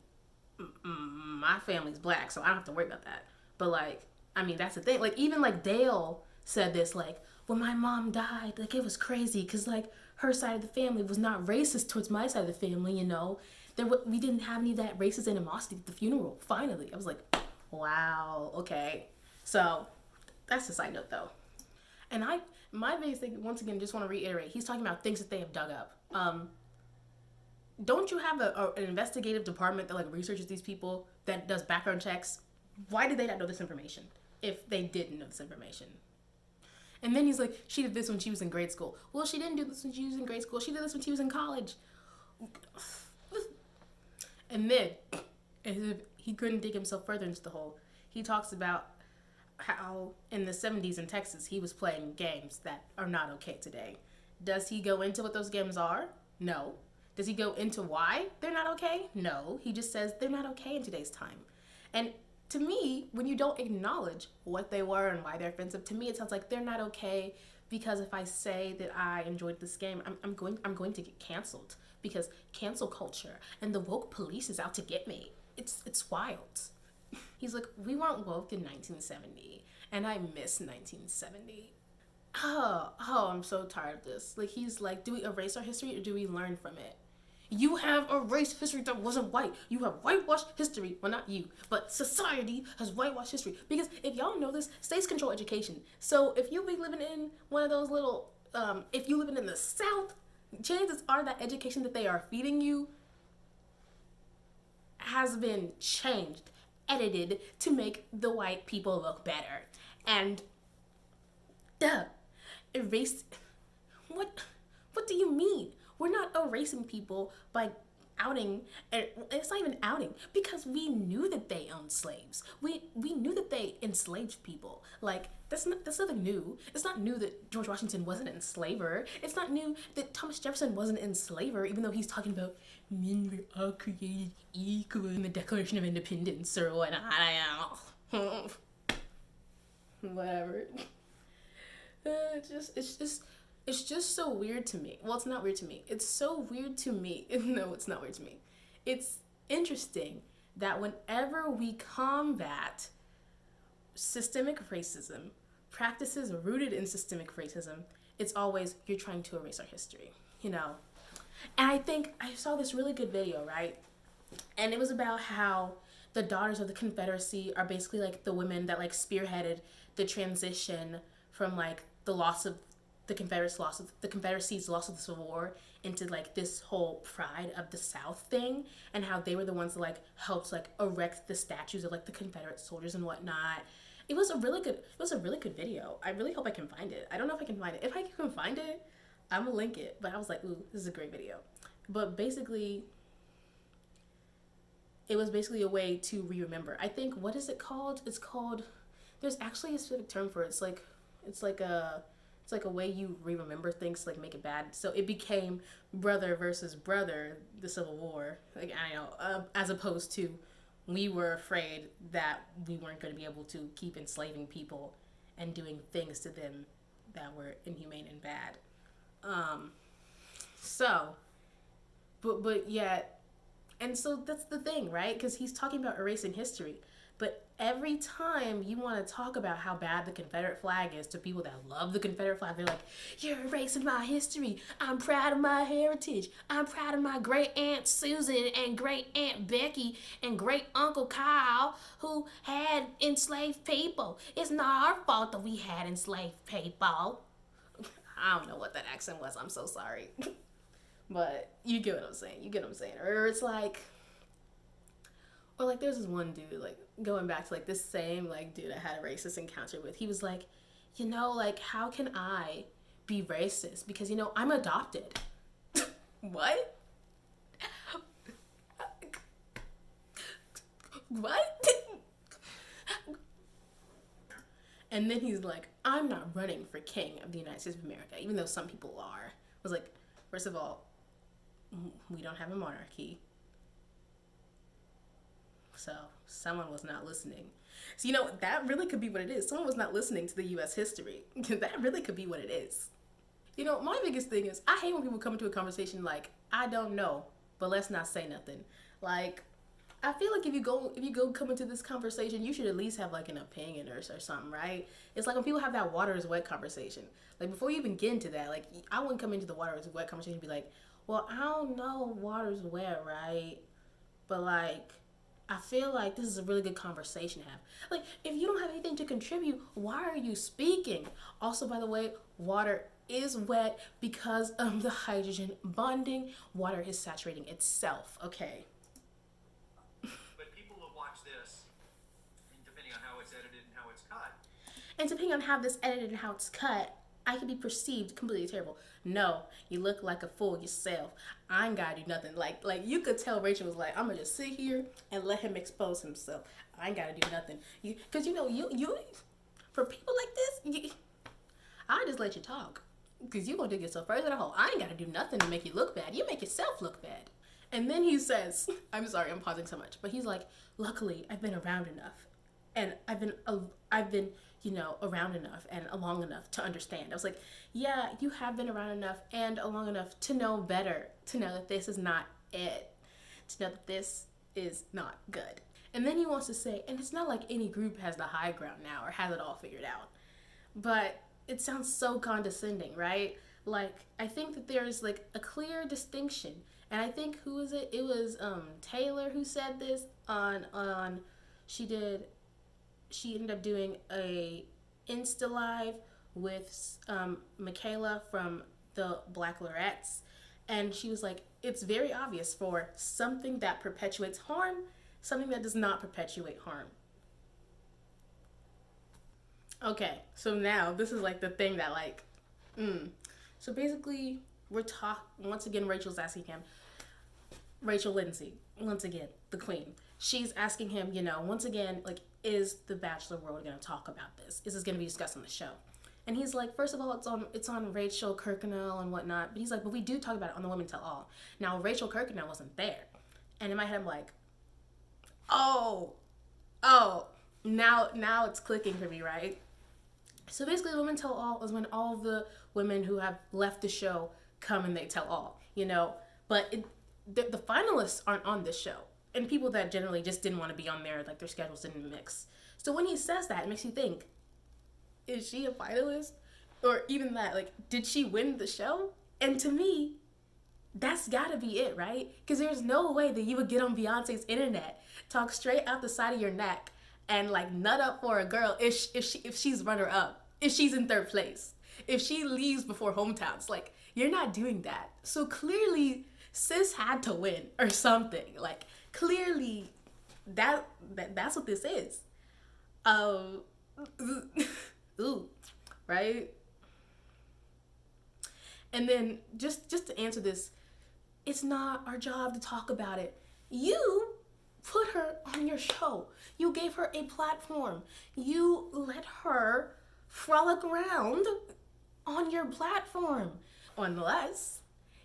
my family's black, so I don't have to worry about that. But, like, I mean, that's the thing. Like, even like Dale said this, like, when my mom died, like, it was crazy because like her side of the family was not racist towards my side of the family, you know. We didn't have any of that racist animosity at the funeral. Finally, I was like, wow, okay. So that's a side note though. And my biggest thing, once again, just want to reiterate, he's talking about things that they have dug up. Don't you have an investigative department that like researches these people, that does background checks? Why did they not know this information if they didn't know this information? And then he's like, she did this when she was in grade school. Well, she didn't do this when she was in grade school. She did this when she was in college. And then, as if he couldn't dig himself further into the hole, he talks about how in the 70s in Texas he was playing games that are not okay today. Does he go into what those games are? No. Does he go into why they're not okay? No. He just says they're not okay in today's time. And to me, when you don't acknowledge what they were and why they're offensive, to me it sounds like they're not okay because if I say that I enjoyed this game, I'm going to get canceled because cancel culture and the woke police is out to get me. It's wild. He's like, we weren't woke in 1970, and I miss 1970. Oh, I'm so tired of this. Like, he's like, do we erase our history or do we learn from it? You have erased history that wasn't white. You have whitewashed history. Well, not you, but society has whitewashed history. Because if y'all know this, states control education. So if you be living in one of those little, if you living in the South, chances are that education that they are feeding you has been changed, edited to make the white people look better. And erased. What do you mean? We're not erasing people by outing, and it's not even outing because we knew that they owned slaves. We knew that they enslaved people. Like that's nothing new. It's not new that George Washington wasn't an enslaver. It's not new that Thomas Jefferson wasn't an enslaver, even though he's talking about men were all created equal in the Declaration of Independence or whatnot. Whatever. It's just so weird to me. Well, it's not weird to me. It's so weird to me. No, it's not weird to me. It's interesting that whenever we combat systemic racism, practices rooted in systemic racism, it's always, you're trying to erase our history, you know? And I think I saw this really good video, right? And it was about how the daughters of the Confederacy are basically like the women that like spearheaded the transition from like the loss of the Confederacy's loss of the Civil War into like this whole pride of the South thing, and how they were the ones that like helped like erect the statues of like the Confederate soldiers and whatnot. It was a really good video. I really hope I can find it. I don't know if I can find it. If I can find it, I'm gonna link it. But I was like, ooh, this is a great video. But basically, it was basically a way to remember. I think, what is it called? It's called, there's actually a specific term for it. It's like a way you remember things to like make it bad. So it became brother versus brother, the Civil War. Like, I know, as opposed to we were afraid that we weren't going to be able to keep enslaving people and doing things to them that were inhumane and bad. But yet, and so that's the thing, right? Because he's talking about erasing history. But every time you want to talk about how bad the Confederate flag is to people that love the Confederate flag, they're like, you're erasing my history. I'm proud of my heritage. I'm proud of my great aunt Susan and great aunt Becky and great uncle Kyle who had enslaved people. It's not our fault that we had enslaved people. I don't know what that accent was. I'm so sorry. But you get what I'm saying. Or it's like, or like there's this one dude, like going back to like this same like dude I had a racist encounter with. He was like, you know, like how can I be racist? Because, you know, I'm adopted. What? What? And then he's like, I'm not running for king of the United States of America, even though some people are. I was like, first of all, we don't have a monarchy. So someone was not listening. So, you know, that really could be what it is. Someone was not listening to the U.S. history. That really could be what it is. You know, my biggest thing is I hate when people come into a conversation like, I don't know, but let's not say nothing. Like, I feel like if you go come into this conversation, you should at least have like an opinion or something, right? It's like when people have that water is wet conversation. Like before you even get into that, like I wouldn't come into the water is wet conversation and be like, well, I don't know, water's wet, right? But like I feel like this is a really good conversation to have. Like if you don't have anything to contribute, why are you speaking? Also, by the way, water is wet because of the hydrogen bonding. Water is saturating itself, okay? But people will watch this, and depending on how it's edited and how it's cut, And depending on how this edited and how it's cut, I could be perceived completely terrible. No, you look like a fool yourself. I ain't gotta do nothing. Like you could tell Rachel was like, I'm gonna just sit here and let him expose himself. I ain't gotta do nothing. Cause you for people like this, I just let you talk. Cause you gonna dig yourself further in the hole. I ain't gotta do nothing to make you look bad. You make yourself look bad. And then he says, I'm sorry, I'm pausing so much, but he's like, luckily I've been around enough, and I've been around enough and long enough to understand. I was like, yeah, you have been around enough and long enough to know better, to know that this is not it, to know that this is not good. And then he wants to say, and it's not like any group has the high ground now or has it all figured out, but it sounds so condescending, right? Like, I think that there's like a clear distinction. And I think, who was it? It was Taylor who said this on she ended up doing a Insta live with Michaela from the Black Lorettes, and she was like, it's very obvious for something that perpetuates harm, something that does not perpetuate harm. Okay, so now this is like the thing that like, so basically once again, Rachel's asking him, Rachel Lindsey, once again, the queen. She's asking him, once again, like, is the Bachelor world going to talk about this? Is this going to be discussed on the show? And he's like, first of all, it's on Rachel Kirkconnell and whatnot. But he's like, but we do talk about it on the Women Tell All. Now, Rachel Kirkconnell wasn't there. And in my head, I'm like, oh, now it's clicking for me, right? So basically, Women Tell All is when all of the women who have left the show come and they tell all, But the finalists aren't on this show. And people that generally just didn't want to be on there, like their schedules didn't mix. So when he says that, it makes you think, is she a finalist? Or even that, like, did she win the show? And to me, that's gotta be it, right? Because there's no way that you would get on Beyonce's internet, talk straight out the side of your neck, and like nut up for a girl if she's runner up, if she's in third place, if she leaves before hometowns. Like, you're not doing that. So clearly, sis had to win or something. Like, clearly, that's what this is. Ooh, right? And then just to answer this, it's not our job to talk about it. You put her on your show. You gave her a platform. You let her frolic around on your platform. Unless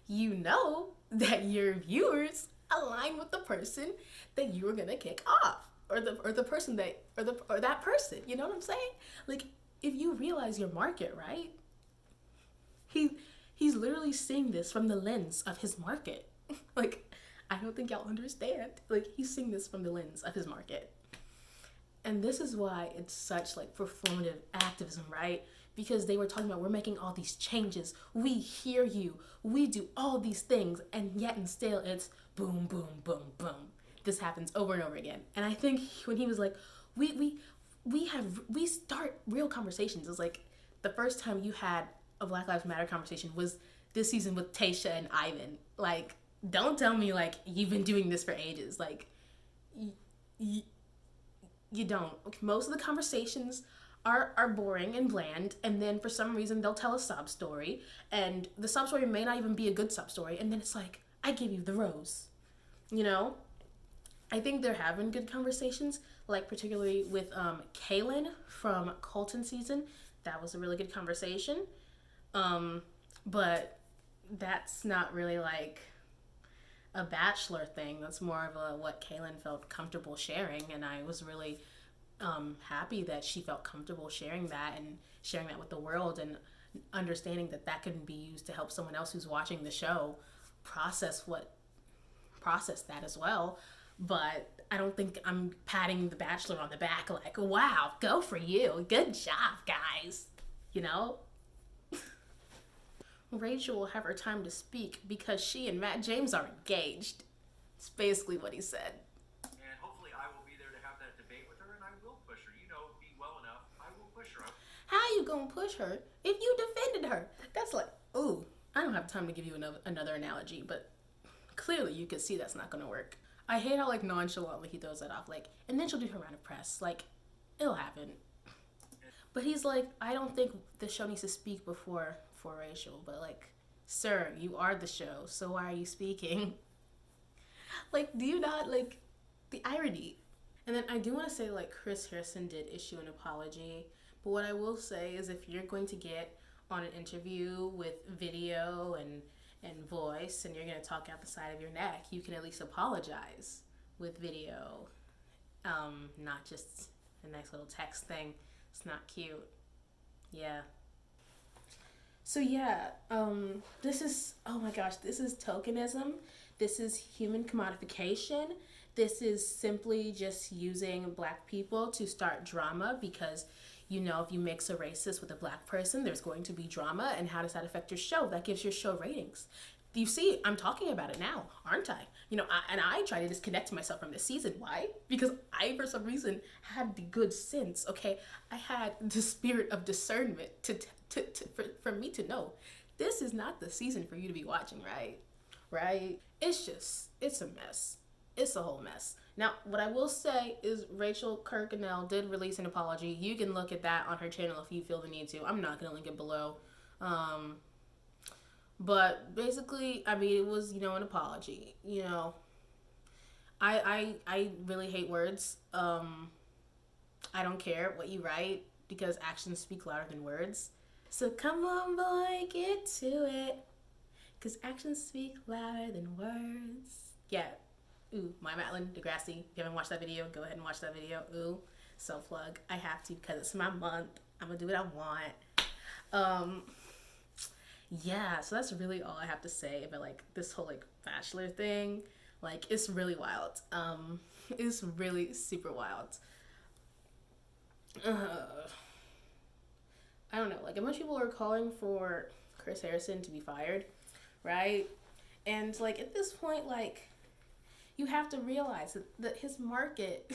you know that your viewers align with the person that you were gonna kick off, or the person that or that person. You know what I'm saying? Like, if you realize your market, right? He's literally seeing this from the lens of his market. Like, I don't think y'all understand. Like, he's seeing this from the lens of his market. And this is why it's such like performative activism, right? Because they were talking about, we're making all these changes. We hear you. We do all these things. And yet and still it's boom, boom, boom, boom. This happens over and over again. And I think when he was like, we start real conversations. It's like the first time you had a Black Lives Matter conversation was this season with Tayshia and Ivan. Like, don't tell me like you've been doing this for ages. Like, you don't. Most of the conversations are boring and bland, and then for some reason they'll tell a sob story, and the sob story may not even be a good sob story, and then it's like, I give you the rose. I think they're having good conversations, like particularly with Kaylin from Colton season. That was a really good conversation. But that's not really like a Bachelor thing. That's more of a what Kaylin felt comfortable sharing, and I was really happy that she felt comfortable sharing that and sharing that with the world, and understanding that that can be used to help someone else who's watching the show process that as well. But I don't think I'm patting The Bachelor on the back like, wow, go for you. Good job, guys. You know? Rachel will have her time to speak because she and Matt James are engaged. It's basically what he said. And hopefully I will be there to have that debate with her, and I will push her. You know me well enough. I will push her. How you gonna push her if you defended her? That's like, ooh, I don't have time to give you another analogy, but clearly you can see that's not gonna work. I hate how like nonchalantly he throws that off, like, and then she'll do her round of press. Like, it'll happen. But he's like, I don't think the show needs to speak for Rachel, but like, sir, you are the show, so why are you speaking? Like, do you not, like, the irony? And then I do want to say, like, Chris Harrison did issue an apology, but what I will say is if you're going to get on an interview with video and voice and you're going to talk out the side of your neck, you can at least apologize with video, not just a nice little text thing. It's not cute. Yeah. So yeah, this is, oh my gosh, this is tokenism. This is human commodification. This is simply just using black people to start drama because, you know, if you mix a racist with a black person, there's going to be drama. And how does that affect your show? That gives your show ratings. You see, I'm talking about it now, aren't I? You know, I try to disconnect myself from this season. Why? Because I, for some reason, had the good sense, okay? I had the spirit of discernment for me to know this is not the season for you to be watching, right? Right? It's a mess. It's a whole mess. Now, what I will say is Rachel Kirkconnell did release an apology. You can look at that on her channel if you feel the need to. I'm not going to link it below. But basically, I mean, it was, you know, an apology. You know, I really hate words. I don't care what you write because actions speak louder than words. So come on, boy, get to it. Because actions speak louder than words. Yeah. Ooh, my Matlin Degrassi. If you haven't watched that video, go ahead and watch that video. Ooh, self-plug. I have to because it's my month. I'm going to do what I want. Yeah, so that's really all I have to say about, like, this whole, like, Bachelor thing. Like, it's really wild. It's really super wild. I don't know. Like, a bunch of people are calling for Chris Harrison to be fired, right? And, like, at this point, like, you have to realize that his market,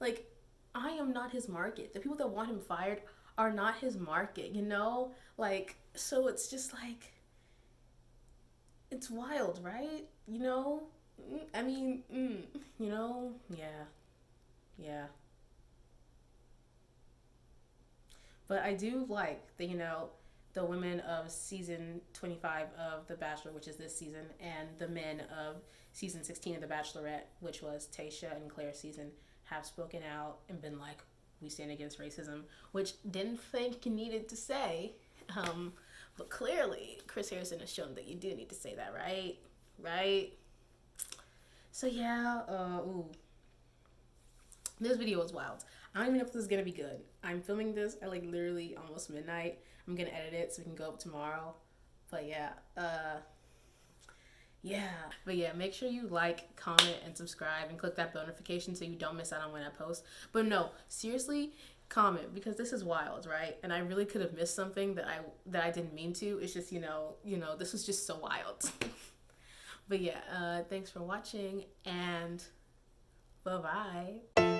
like, I am not his market. The people that want him fired are not his market, you know? Like, so it's just like, it's wild, right? You know? I mean, you know? Yeah. But I do like the, you know, the women of season 25 of The Bachelor, which is this season, and the men of season 16 of The Bachelorette, which was Tayshia and Claire's season, have spoken out and been like, we stand against racism, which didn't think you needed to say. But clearly, Chris Harrison has shown that you do need to say that, right? Right? So yeah, this video was wild. I don't even know if this is gonna be good. I'm filming this at like literally almost midnight. I'm gonna edit it so we can go up tomorrow. But yeah, But yeah, make sure you like, comment, and subscribe, and click that bell notification so you don't miss out on when I post. But no, seriously, comment, because this is wild, right? And I really could have missed something that I didn't mean to. It's just, you know, this was just so wild. But yeah, thanks for watching, and bye-bye.